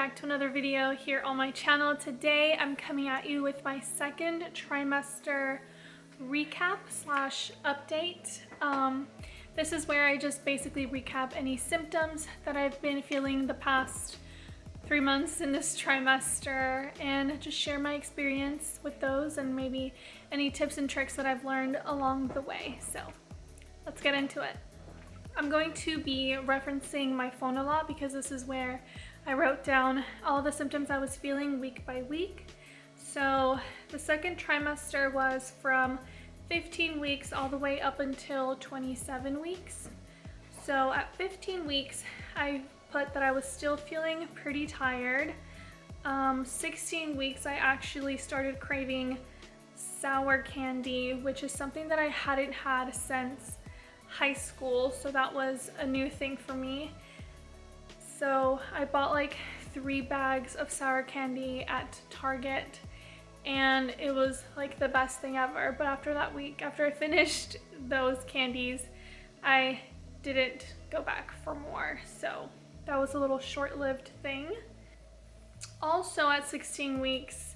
back to another video here on my channel. Today I'm coming at you with my second trimester recap slash update. This is where I just basically recap any symptoms that I've been feeling the past 3 months in this trimester and just share my experience with those and maybe any tips and tricks that I've learned along the way. So let's get into it. I'm going to be referencing my phone a lot because this is where I wrote down all the symptoms I was feeling week by week. So the second trimester was from 15 weeks all the way up until 27 weeks. So at 15 weeks, I put that I was still feeling pretty tired. 16 weeks, I actually started craving sour candy, which is something that I hadn't had since high school, so that was a new thing for me. So I bought like 3 bags of sour candy at Target and it was like the best thing ever. But after that week, after I finished those candies, I didn't go back for more. So that was a little short-lived thing. Also at 16 weeks,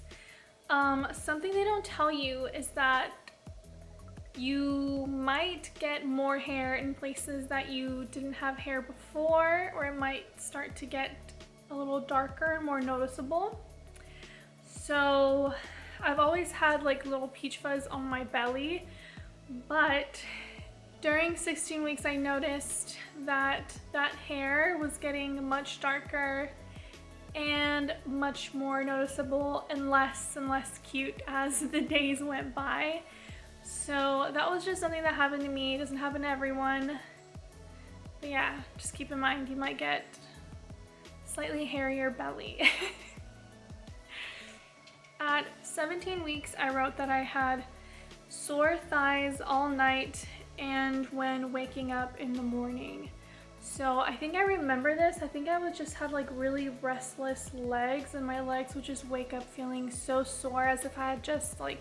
something they don't tell you is that you might get more hair in places that you didn't have hair before, or it might start to get a little darker and more noticeable. So I've always had like little peach fuzz on my belly, but during 16 weeks I noticed that hair was getting much darker and much more noticeable and less cute as the days went by. So that was just something that happened to me. It doesn't happen to everyone. But yeah, just keep in mind you might get slightly hairier belly. At 17 weeks, I wrote that I had sore thighs all night and when waking up in the morning. So I think I remember this. I think I would just have like really restless legs, and my legs would just wake up feeling so sore as if I had just like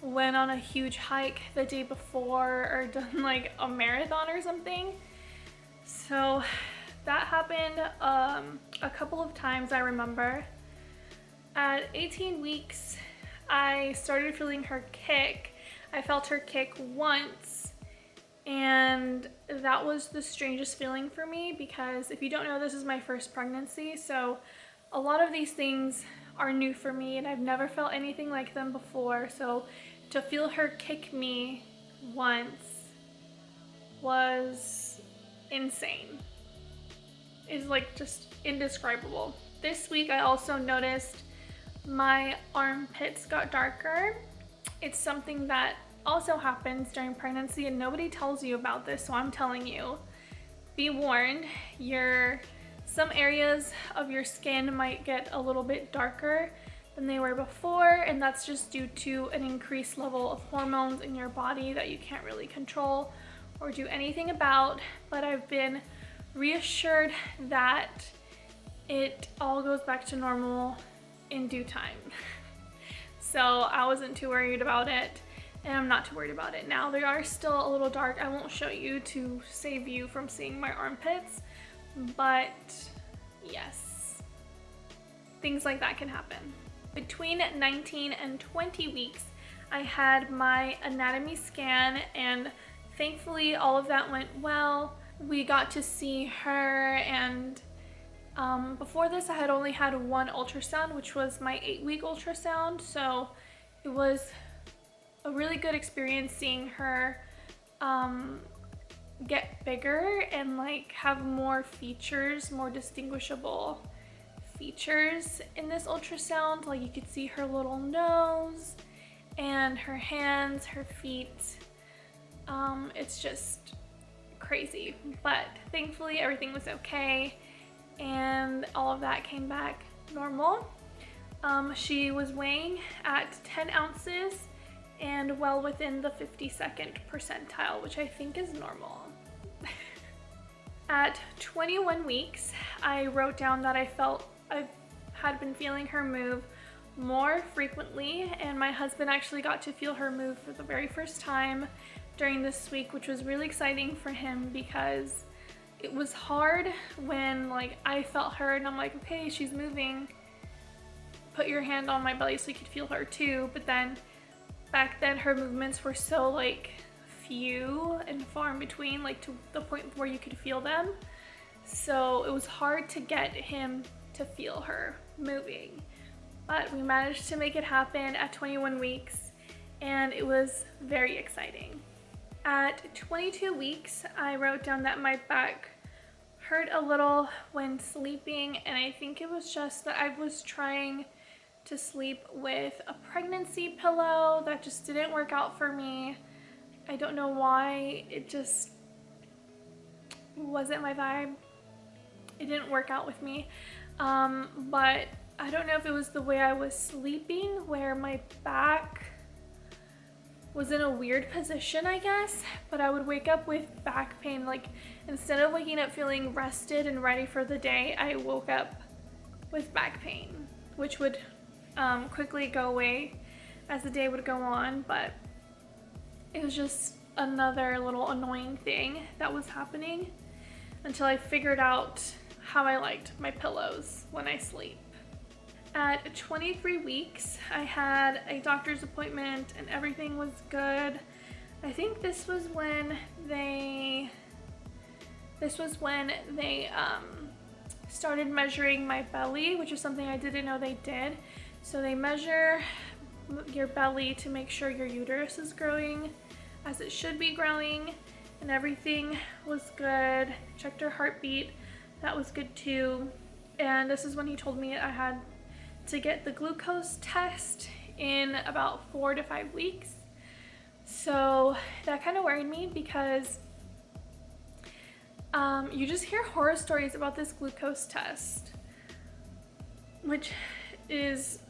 went on a huge hike the day before or done like a marathon or something. So that happened a couple of times, I remember. At 18 weeks, I started feeling her kick. I felt her kick once, and that was the strangest feeling for me because if you don't know, this is my first pregnancy, so a lot of these things are new for me and I've never felt anything like them before. So to feel her kick me once was insane. It's like just indescribable. This week I also noticed my armpits got darker. It's something that also happens during pregnancy and nobody tells you about this, so I'm telling you. Be warned, some areas of your skin might get a little bit darker than they were before, and that's just due to an increased level of hormones in your body that you can't really control or do anything about. But I've been reassured that it all goes back to normal in due time. So I wasn't too worried about it, and I'm not too worried about it now. They are still a little dark. I won't show you to save you from seeing my armpits, but yes, things like that can happen. Between 19 and 20 weeks, I had my anatomy scan, and thankfully all of that went well. We got to see her, and before this I had only had 1 ultrasound, which was my 8-week ultrasound, so it was a really good experience seeing her get bigger and like have more features, more distinguishable features in this ultrasound. Like you could see her little nose and her hands, her feet. It's just crazy, but thankfully everything was okay and all of that came back normal. She was weighing at 10 ounces and well within the 52nd percentile, which I think is normal. At 21 weeks, I wrote down that I had been feeling her move more frequently, and my husband actually got to feel her move for the very first time during this week, which was really exciting for him because it was hard when like I felt her and I'm like, okay, she's moving. Put your hand on my belly so you could feel her too. But then back then her movements were so like few and far in between, like to the point where you could feel them. So it was hard to get him to feel her moving. But we managed to make it happen at 21 weeks and it was very exciting. At 22 weeks, I wrote down that my back hurt a little when sleeping, and I think it was just that I was trying to sleep with a pregnancy pillow. That just didn't work out for me. I don't know why, it just wasn't my vibe. It didn't work out with me, but I don't know if it was the way I was sleeping where my back was in a weird position, I guess, but I would wake up with back pain. Like instead of waking up feeling rested and ready for the day, I woke up with back pain, which would quickly go away as the day would go on, but it was just another little annoying thing that was happening until I figured out how I liked my pillows when I sleep. At 23 weeks, I had a doctor's appointment and everything was good. I think this was when they started measuring my belly, which is something I didn't know they did. So they measure your belly to make sure your uterus is growing as it should be growing, and everything was good. Checked her heartbeat, that was good too. And this is when he told me I had to get the glucose test in about 4 to 5 weeks. So that kind of worried me because you just hear horror stories about this glucose test, which is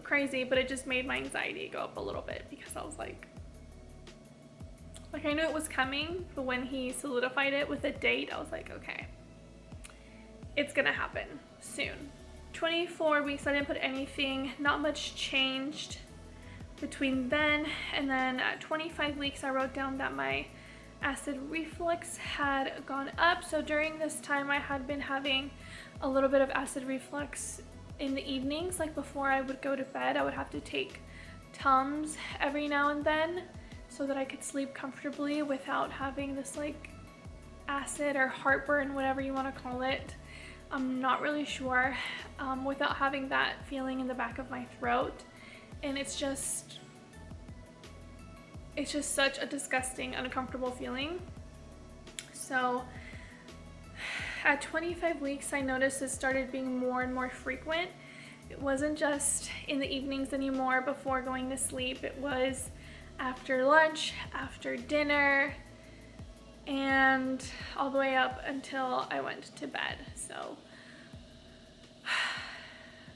crazy, but it just made my anxiety go up a little bit because I was like I knew it was coming, but when he solidified it with a date, I was like, okay, it's gonna happen soon. 24 weeks, I didn't put anything, not much changed between then and then. At 25 weeks, I wrote down that my acid reflux had gone up. So during this time, I had been having a little bit of acid reflux in the evenings. Like before I would go to bed, I would have to take Tums every now and then so that I could sleep comfortably without having this like acid or heartburn, whatever you want to call it. I'm not really sure, without having that feeling in the back of my throat. And it's just such a disgusting, uncomfortable feeling. So at 25 weeks, I noticed it started being more and more frequent. It wasn't just in the evenings anymore before going to sleep. It was after lunch, after dinner, and all the way up until I went to bed. So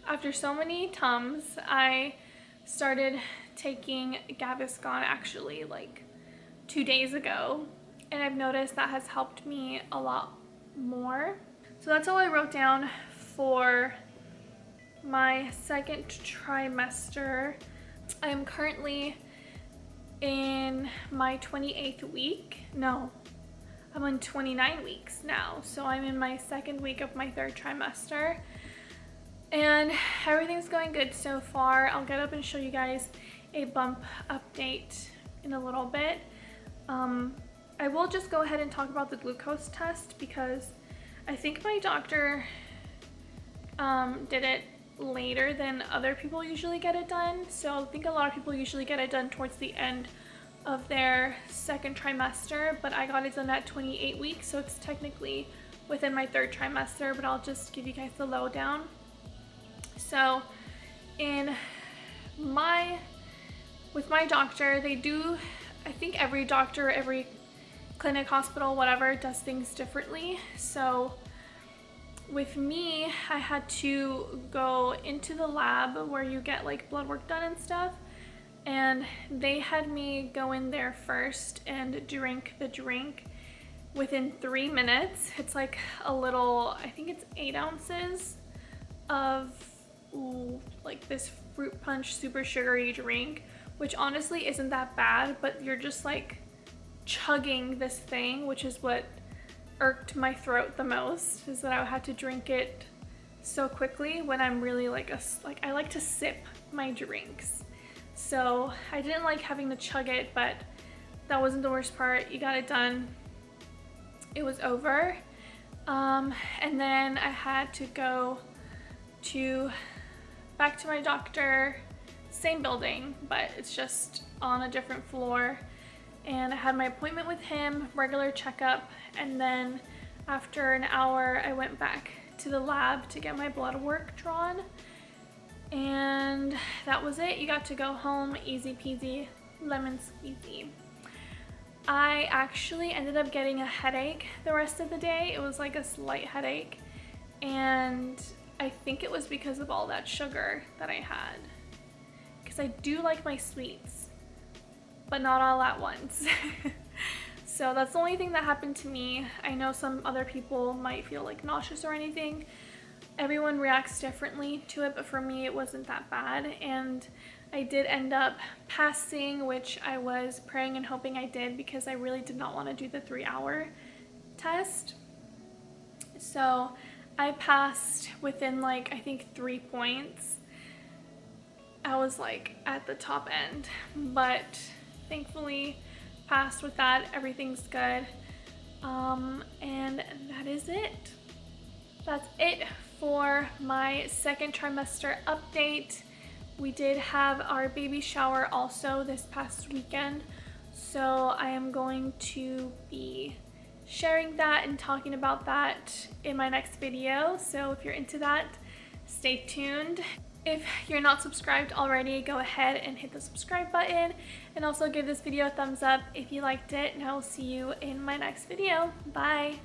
after so many Tums, I started taking Gaviscon actually like 2 days ago, and I've noticed that has helped me a lot more. So that's all I wrote down for my second trimester. I'm currently in my 28th week. No, I'm on 29 weeks now. So I'm in my second week of my third trimester. And everything's going good so far. I'll get up and show you guys a bump update in a little bit. I will just go ahead and talk about the glucose test because I think my doctor did it later than other people usually get it done. So I think a lot of people usually get it done towards the end of their second trimester, but I got it done at 28 weeks, so it's technically within my third trimester, but I'll just give you guys the lowdown. So with my doctor, they do, I think every doctor, every clinic, hospital, whatever, does things differently. So with me, I had to go into the lab where you get like blood work done and stuff, and they had me go in there first and drink the drink within 3 minutes. It's like a little, I think it's 8 ounces of like this fruit punch super sugary drink, which honestly isn't that bad, but you're just like chugging this thing, which is what irked my throat the most is that I had to drink it so quickly when I'm really like I like to sip my drinks. So I didn't like having to chug it, but that wasn't the worst part. You got it done. It was over. And then I had to go back to my doctor, same building, but it's just on a different floor. And I had my appointment with him, regular checkup, and then after an hour I went back to the lab to get my blood work drawn. And that was it. You got to go home, easy peasy, lemon squeezy. I actually ended up getting a headache the rest of the day. It was like a slight headache, and I think it was because of all that sugar that I had, because I do like my sweets, but not all at once. So that's the only thing that happened to me. I know some other people might feel like nauseous or anything. Everyone reacts differently to it, but for me it wasn't that bad. And I did end up passing, which I was praying and hoping I did, because I really did not want to do the 3-hour test. So I passed within like, I think 3 points. I was like at the top end, but thankfully passed with that. Everything's good. And that is it. That's it for my second trimester update. We did have our baby shower also this past weekend, so I am going to be sharing that and talking about that in my next video. So if you're into that, stay tuned. If you're not subscribed already, go ahead and hit the subscribe button, and also give this video a thumbs up if you liked it, and I will see you in my next video. Bye!